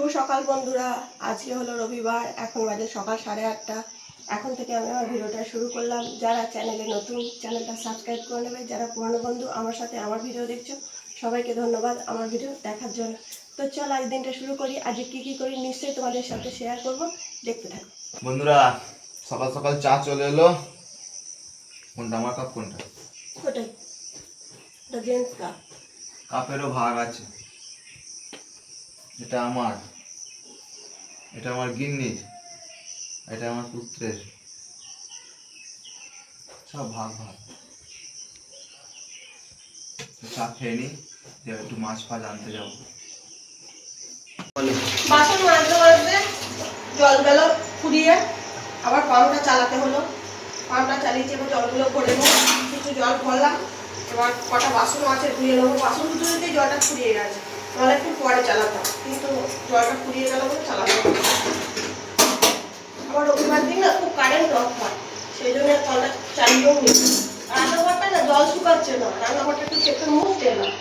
শুভ সকাল বন্ধুরা। আজকে হলো রবিবার, এখন বাজে সকাল 8:30। এখন থেকে আমি আমার ভিডিওটা শুরু করলাম। যারা চ্যানেলে নতুন, চ্যানেলটা সাবস্ক্রাইব করে নেবে। যারা পুরনো বন্ধু আমার সাথে আমার ভিডিও দেখছো, সবাইকে ধন্যবাদ আমার ভিডিও দেখার জন্য। তো চল আজ দিনটা শুরু করি। আজকে কী করি নিশ্চয়ই তোমাদের সাথে শেয়ার করব, দেখতে থাকো বন্ধুরা। সকাল সকাল চা চলে এলো। কোনটা আমার কাপ? কোনটা? ওটাই, ওটা জেন্টস কাপ। কাপেরও ভাগ আছে। এটা আমার, এটা আমার গিন্নির, এটা আমার পুত্রের, সব ভাগ ভাগ। চা খেয়ে নি, একটু মাছ ফাছ আনতে যাবো। বাসন মাজতে মাজতে জল গেল ফুরিয়ে, আবার পাম্পটা চালাতে হলো। পাম্পটা চালিয়েছি, এবার জলগুলো ভরে নেবো। কিছু জল ভরলাম, এবার কটা বাসন আছে ধুয়ে নেবো। বাসন ধুতে জলটা ফুরিয়ে গেছে, নাহলে একটু পরে চালাতাম, কিন্তু জলটা ফুরিয়ে গেল বলে চালাতে হবে। আমার রবিবার দিন না খুব কারেন্ট অফ হয়, সেই জন্য কলটা চালিয়েও নি। রান্নাঘরটা না জল শুকাচ্ছে না, রান্নাঘরটা একটু চেপে মুছতে এলাম।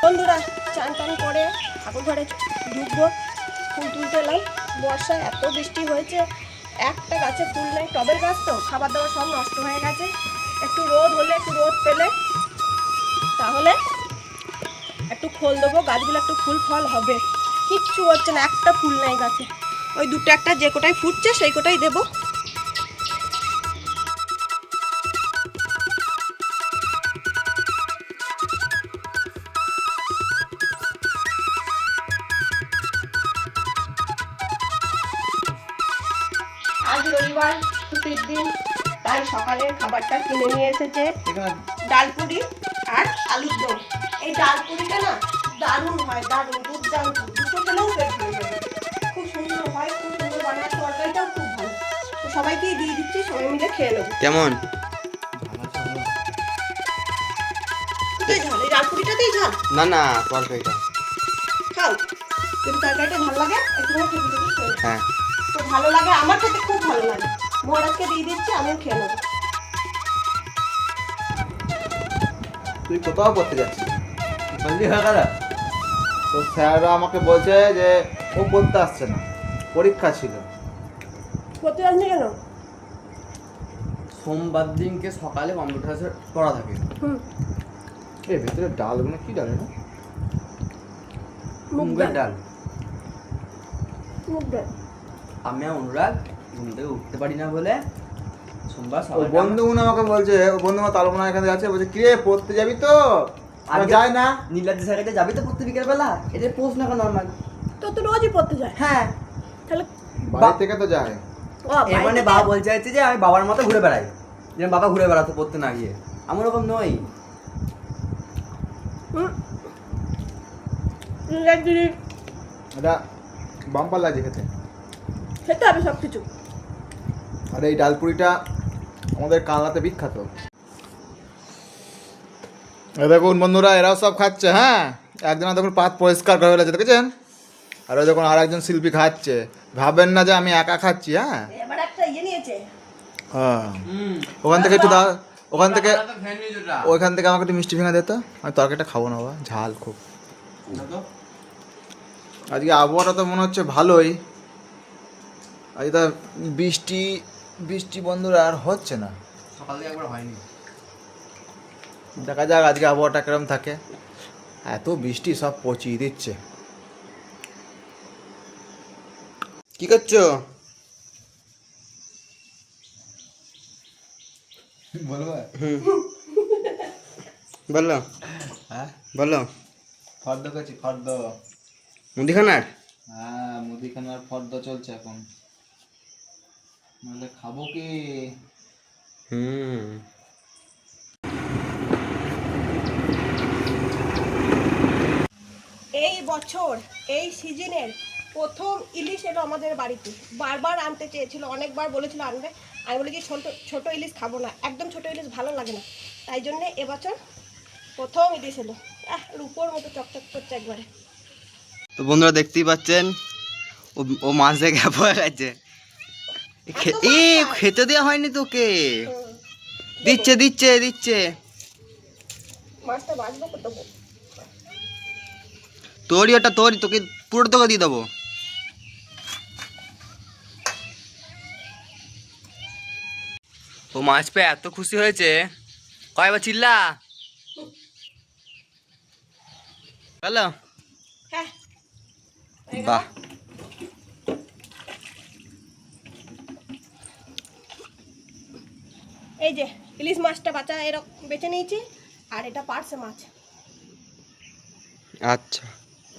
বন্ধুরা, চান টান করে ঠাকুর ঘরে ঢুকবো। ফুল তুলতে এলাম। বর্ষায় এত বৃষ্টি হয়েছে, একটা গাছে ফুল নেই। টবের গাছ তো, খাবার দাবার সব নষ্ট হয়ে গেছে। একটু রোদ হলে, একটু রোদ পেলে তাহলে একটু খোল দেবো, গাছগুলো একটু ফুল ফল হবে। কিচ্ছু হচ্ছে না, একটা ফুল নেই গাছে। ওই দুটো একটা যে কোটাই ফুটছে সেই কোটাই দেবো। আজ রবিবার, ছুটির দিন, তাই সকালের খাবারটা কিনে নিয়ে এসেছে ডালপুরি আর আলুর দম। এই ডালপুরিটা না দারুণ হয়, দারুণ দুর্দান্ত। দুটো খেলেও পেট ভরে যাবে, খুব সুন্দর হয়, খুব সুন্দর বানায়। তরকারিটাও খুব ভালো। তো সবাইকেই দিয়ে দিচ্ছি, সবাই মিলে খেয়ে নেবো। কেমন ঝাল, এই ডালপুরিটাতেই ঝাল না না তরকারিটা খাও। যদি তরকারিটা ভালো লাগে একটু খেতে খেতে খেয়ে নেবো। হ্যাঁ তো ভালো লাগে, আমার খেতে খুব ভালো লাগে। মহারাজকে দিয়ে দিচ্ছি, আমিও খেয়ে নেবো। তুই কোথাও পড়তে যাচ্ছিস? বললি হয়ে গেল তো? স্যাররা আমাকে বলছে যে ও পড়তে আসছে না, পরীক্ষা ছিল। করতে যাচ্ছি কেন? সোমবার দিনকে সকালে কম্পিউটার ক্লাসে পড়া থাকে। এই ভেতরে ডালগুলো কি ডালে না? মুগের ডাল। মুগ ডাল। আমি আর অনুরাগ ঘুম থেকে উঠতে পারি না বলে সোমবার ওই সকালে বন্ধুগুলো আমাকে বলছে, ও বন্ধু আমার তালমোনা এখানে আছে, বলছে কিরে পড়তে যাবি তো? আর যায় না। নীলাদ্রি স্যারের কাছে যাবি তো পড়তে বিকেলবেলা? এটা প্রশ্ন এখন নর্মাল। তো তো রোজই পড়তে যায়। হ্যাঁ, তাহলে বাড়ি থেকে তো যায়। ও এর মানে বাবা বলতে চাইছে যে আমি বাবার মতো ঘুরে বেড়াই, যেমন বাবা ঘুরে বেড়াতো পড়তে না গিয়ে। আমি ওরকম নই। এটা বাম্পার লাগছে খেতে। খেতে হবে সব কিছু। আর এই ডালপুরিটা আমাদের কালনাতে বিখ্যাত। দেখুন বন্ধুরা, এরাও সব খাচ্ছে। হ্যাঁ, একজন দেখুন পাত পরিষ্কার করে ফেলেছে, দেখেছেন? আর ওই দেখুন আর একজন শিল্পী খাচ্ছে। ভাবেন না যে আমি একা খাচ্ছি। হ্যাঁ, এবার একটা নিয়েছে। হ্যাঁ, ওখান থেকে একটু দাও, ওখান থেকে ওইখান থেকে আমাকে একটু মিষ্টি ভেঙে দিত। আমি তরকারিটা খাবো না বাবা, ঝাল খুব। আজকে আবহাওয়াটা তো মনে হচ্ছে ভালোই। আজকে তো বৃষ্টি বৃষ্টি বন্ধুরা আর হচ্ছে না। সকাল থেকে একবার হয়নি। দেখা যাক আজকে আবহাওয়াটা কিরম থাকে। এত বৃষ্টি সব পচিয়ে দিচ্ছে। কি করছো? বলবো? বললো, হ্যাঁ, বললো। ফর্দ করছি, ফর্দ। মুদিখানার? হ্যাঁ, মুদিখানার ফর্দ চলছে এখন। নাহলে খাবো কি? এই বছর এই সিজনের প্রথম ইলিশ এলো আমাদের বাড়িতে। বারবার আনতে চেয়েছিল, অনেকবার বলেছিল আনবে। আমি বলি কি ছোট ছোট ইলিশ খাবো না, একদম ছোট ইলিশ ভালো লাগে না। তাই জন্যে এবছর প্রথম ইলিশ এলো। রূপোর মতো চকচক করছে একবারে। তো বন্ধুরা দেখতেই পাচ্ছেন, ও মাছ দিয়ে গ্যাপ হয়ে গেছে। খেতে দেওয়া হয়নি তোকে। দিচ্ছে দিচ্ছে দিচ্ছে। মাছটা বাজবো কত? তোরই ওটা, তোরই, তোকে পুরো তোকে দিয়ে দেবো। ও মাছ পেয়ে এত খুশি হয়েছে, কয়বার চিল্লা। হ্যালো, হ্যাঁ, বাহ। এই যে ইলিশ মাছটা বাচ্চা এরকম বেছে নিয়েছি, আর এটা পার্সে মাছ। আচ্ছা,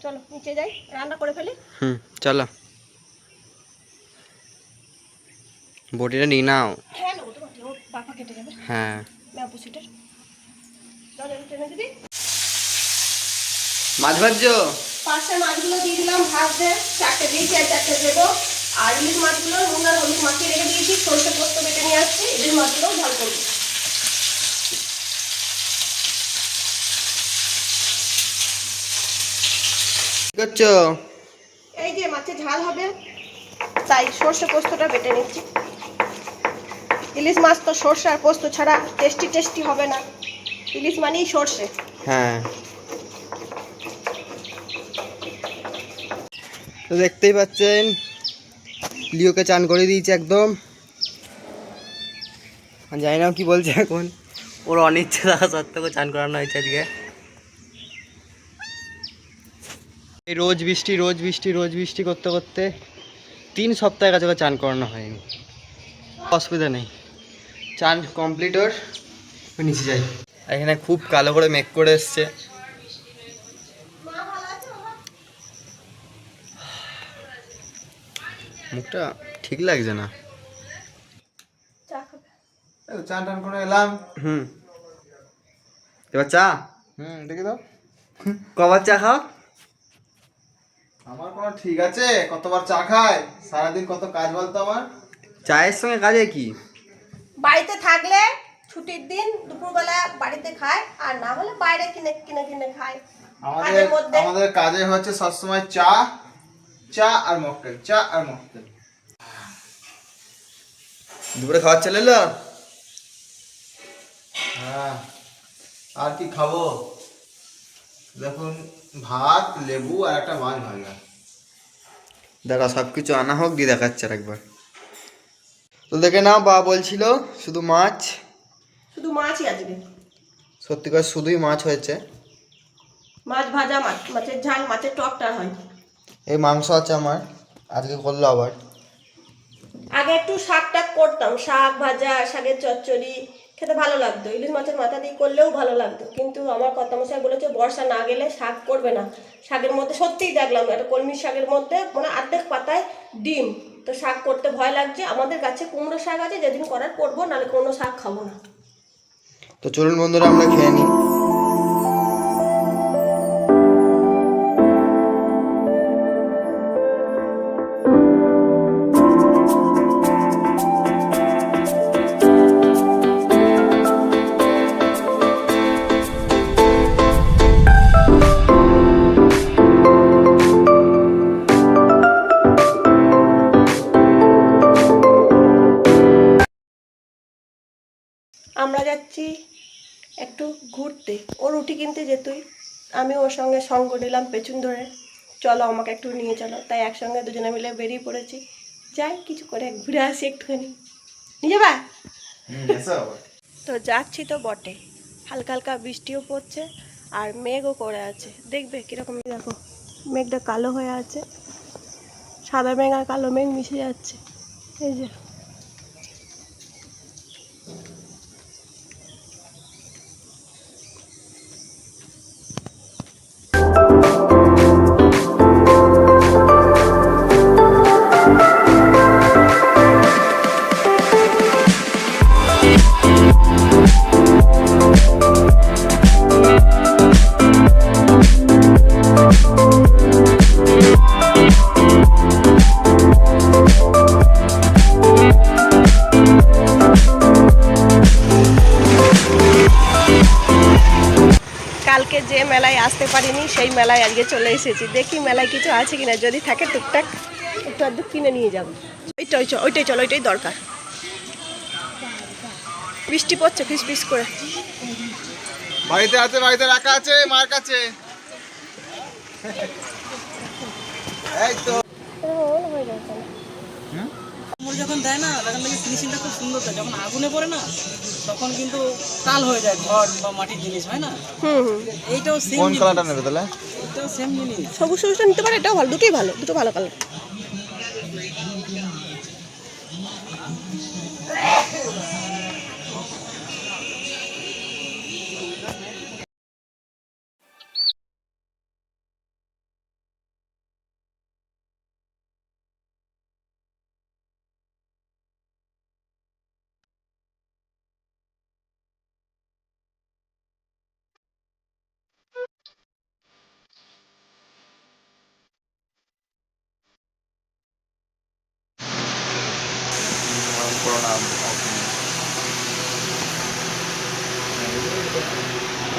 চলো নিচে যাই, রান্না করে ফেলি। চলো। বটিটা নিয়ে নাও। হ্যাঁ নেবো তো, ও পাপা কেটে যাবে। হ্যাঁ, অপোজিটের চলো টেনে দিদি। মাছ ভাজছো? পার্সে মাছগুলো দিয়ে দিলাম ভাজতে। 4টে দিয়েছি, আর 4টে দেবো। আর ইলিশ মাছগুলো নুন আর হলুদ মাখিয়ে রেখে দিয়েছি। সরষে পোস্ত বেটে নিয়ে আসছি, ইলিশ মাছগুলোও ঝাল করবো। কি করছো? এই যে মাছের ঝাল হবে, তাই সরষে পোস্তটা বেটে নিচ্ছি। ইলিশ মাছ তো সরষে আর পোস্ত ছাড়া টেস্টি টেস্টি হবে না। ইলিশ মানেই সরষে। হ্যাঁ, তো দেখতেই পাচ্ছেন লিওকে চান করে দিয়েছে একদম। জানি না কি বলছে এখন, ওর অনিচ্ছে থাকা সত্ত্বেও চান করানো হয়েছে আজকে। এই রোজ বৃষ্টি রোজ বৃষ্টি রোজ বৃষ্টি করতে করতে 3 সপ্তাহের কাছে ওকে চান করানো হয়নি। অসুবিধা নেই, চান কমপ্লিট ওর। নিচে যাই, এখানে খুব কালো করে মেঘ করে এসছে। মুখটা ঠিক লাগছে না। চান টান করে এলাম। এবার চা। দেখি তো কবার চা খাও? আমার কোনো ঠিক আছে? কতবার চা খায় সারাদিন, কত কাজ বলতো আমার। চায়ের সঙ্গে কাজে কি? বাড়িতে থাকলে ছুটির দিন দুপুরবেলা বাড়িতে খায়, আর না হলে বাইরে কিনে কিনে কিনে খায়। আমাদের আমাদের কাজে হচ্ছে সবসময় চা, চা আর মকটেল, চা আর মকটেল। দুপুরে খাওয়ার চলে এলো? হ্যাঁ, আর কি খাবো? দেখুন, ভাত, লেবু আর একটা মাছ ভাজা। দাঁড়া, সব কিছু আনা হোক, দিয়ে দেখাচ্ছে আর একবার। তো দেখে নাও, বা বলছিল শুধু মাছ। শুধু মাছই আজকে। সত্যি করে শুধুই মাছ হয়েছে। মাছ ভাজা, মাছের ঝাল, মাছের টকটা হয়। এই মাংস আছে আমার, আজকে করলো আবার। আগে একটু শাক টাক করতাম, শাক ভাজা, শাকের চচ্চড়ি খেতে ভালো লাগতো। ইলিশ মাছের মাথা দিয়ে করলেও ভালো লাগতো, কিন্তু আমার কর্তামশাই বলেছে বর্ষা না গেলে শাক করবে না। শাকের মধ্যে সত্যিই দেখলাম একটা কলমি শাকের মধ্যে মানে অর্ধেক পাতায় ডিম। তো শাক করতে ভয় লাগছে। আমাদের গাছে কুমড়ো শাক আছে, যেদিন করার করবো, নাহলে কোনো শাক খাবো না। তো চলুন বন্ধুরা, আমরা খেয়ে নিই। আমরা যাচ্ছি একটু ঘুরতে, ও রুটি কিনতে যেতই, আমি ওর সঙ্গে সঙ্গ নিলাম পেছন ধরে, চলো আমাকে একটু নিয়ে চলো। তাই একসঙ্গে দুজনে মিলে বেরিয়ে পড়েছি, যাই কিছু করে ঘুরে আসি একটুখানি, নিয়ে যাবা? তো যাচ্ছি তো বটে, হালকা হালকা বৃষ্টিও পড়ছে আর মেঘও করে আছে, দেখবে কীরকম, দেখো মেঘটা কালো হয়ে আছে, সাদা মেঘ আর কালো মেঘ মিশে যাচ্ছে, এই যে। কালকে যে মেলায় আসতে পারিনি সেই মেলায় আজকে চলে এসেছি, দেখি মেলায় কিছু আছে কিনা, যদি থাকে টুকটাক একটু আধটু কিনে নিয়ে যাবো। ওইটাই চলো, ওইটাই দরকার। বৃষ্টি পড়ছে ফিস ফিস করে। বাড়িতে আছে, বাড়িতে রাখা আছে মার কাছে। এই তো যখন দেয় না তখন দেখি ফিনিশিংটা খুব সুন্দর থাকে, যখন আগুনে পড়ে না তখন কিন্তু কাল হয়ে যায়, ঘর বা মাটির জিনিস হয় না। এইটাও সেম কোন জিনিস, কালারটা নেবে তাহলে? এটাও সেম জিনিস। সবুজ সবুজটা নিতে পারে, এটাও ভালো, দুটোই ভালো, দুটো ভালো কালার।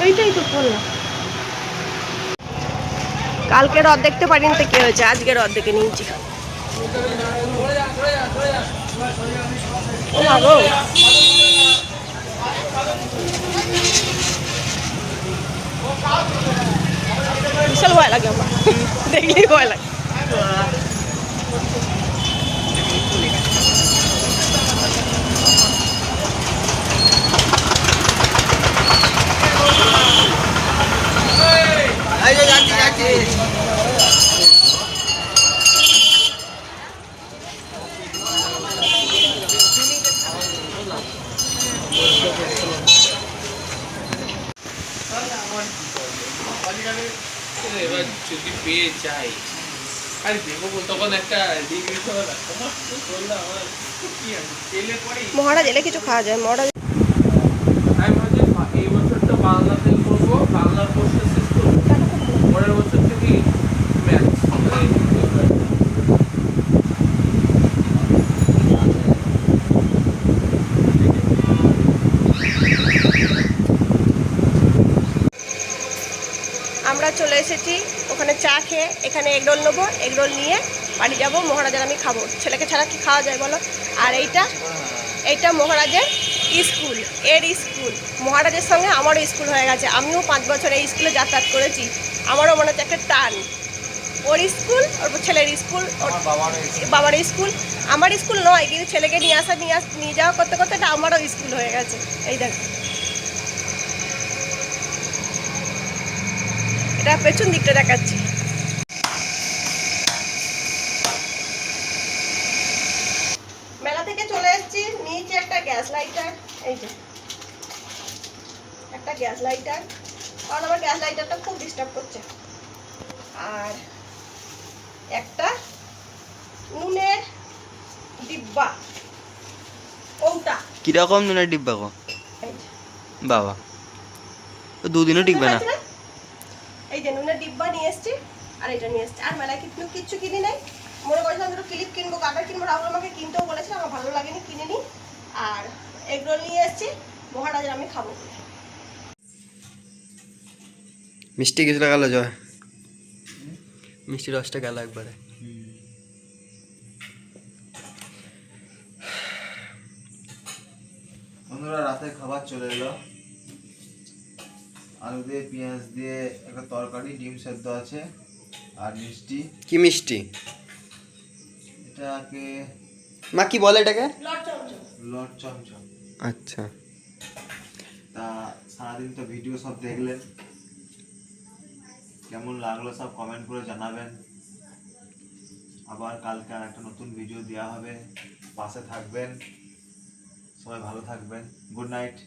এইটাই তো বললাম, কালকে রথ দেখতে পারিনি তো কি হয়েছে, আজকে রথ দেখে নিয়েছি। ও মা গো, বিশাল ভয় লাগে আমার, দেখলেই ভয় লাগে। এই যে যাচ্ছি যাচ্ছি। এবার যদি পেয়ে যাই আর দেখবো তখন একটা ডিগ্রি আমার কি আছে পেলে পরেই মহারাজ এলে কিছু খাওয়া যায়, মহারাজ। আমি ভাবছি এই বছরটা বাংলাতে করবো, বাংলার কোর্সটা শেষ করবো, পরের বছর থেকে ম্যাথ। আমরা চলে এসেছি ওখানে চা খেয়ে, এখানে এগরোল নেবো, এগরোল নিয়ে বাড়ি যাবো। মহারাজের আমি খাবো, ছেলেকে ছাড়া কি খাওয়া যায় বলো। আর এইটা মহারাজের স্কুল, এর স্কুল, মহারাজের সঙ্গে আমারও স্কুল হয়ে গেছে, আমিও 5 বছর এই স্কুলে যাতায়াত করেছি, আমারও মনে হচ্ছে একটা টান। ওর স্কুল, ওর ছেলের স্কুল, ওর বাবার স্কুল, আমার স্কুল নয়, কিন্তু ছেলেকে নিয়ে যাওয়া করতে করতে এটা আমারও স্কুল হয়ে গেছে। এই দেখো, এটা পেছন দিকটা দেখাচ্ছি। মেলা থেকে চলে এসেছি, নিচে একটা গ্যাস লাইটার, এই যে একটা গ্যাস লাইটার, কারণ আমার গ্যাস লাইটারটা খুব ডিস্টার্ব করছে। আর একটা নুনের ডিব্বা, ওটা কিরকম নুনের ডিব্বা গো এই যে। বাবা, তো দুদিনও টিকবে না। এই যে নুনের ডিব্বা নিয়ে এসেছি, আর এটা নিয়ে এসেছি। আর মেলায় কিচ্ছু কিনি নাই, মনে করেছিলাম দুটো ক্লিপ কিনবো, কাটার কিনবো, রাহুল আমাকে কিনতেও বলেছে, আমার ভালো লাগেনি, কিনে নি। আর এগরোল নিয়ে এসেছি, মহারাজের আমি খাবো। মিষ্টি কিছুটা গেল জয়, মিষ্টি রসটা গেল একবারে। বন্ধুরা রাতের খাবার চলে এলো। আলু দিয়ে পেঁয়াজ দিয়ে একটা তরকারি, ডিম সেদ্ধ আছে আর মিষ্টি। কি মিষ্টি? এটাকে মা কি বলে এটাকে? লট চমচম। আচ্ছা। তা সারাদিন তো ভিডিও সব দেখলেন, কেমন লাগলো সব কমেন্ট করে জানাবেন। আবার কালকে আর একটা নতুন ভিডিও দেওয়া হবে, পাশে থাকবেন, সবাই ভালো থাকবেন। Good night.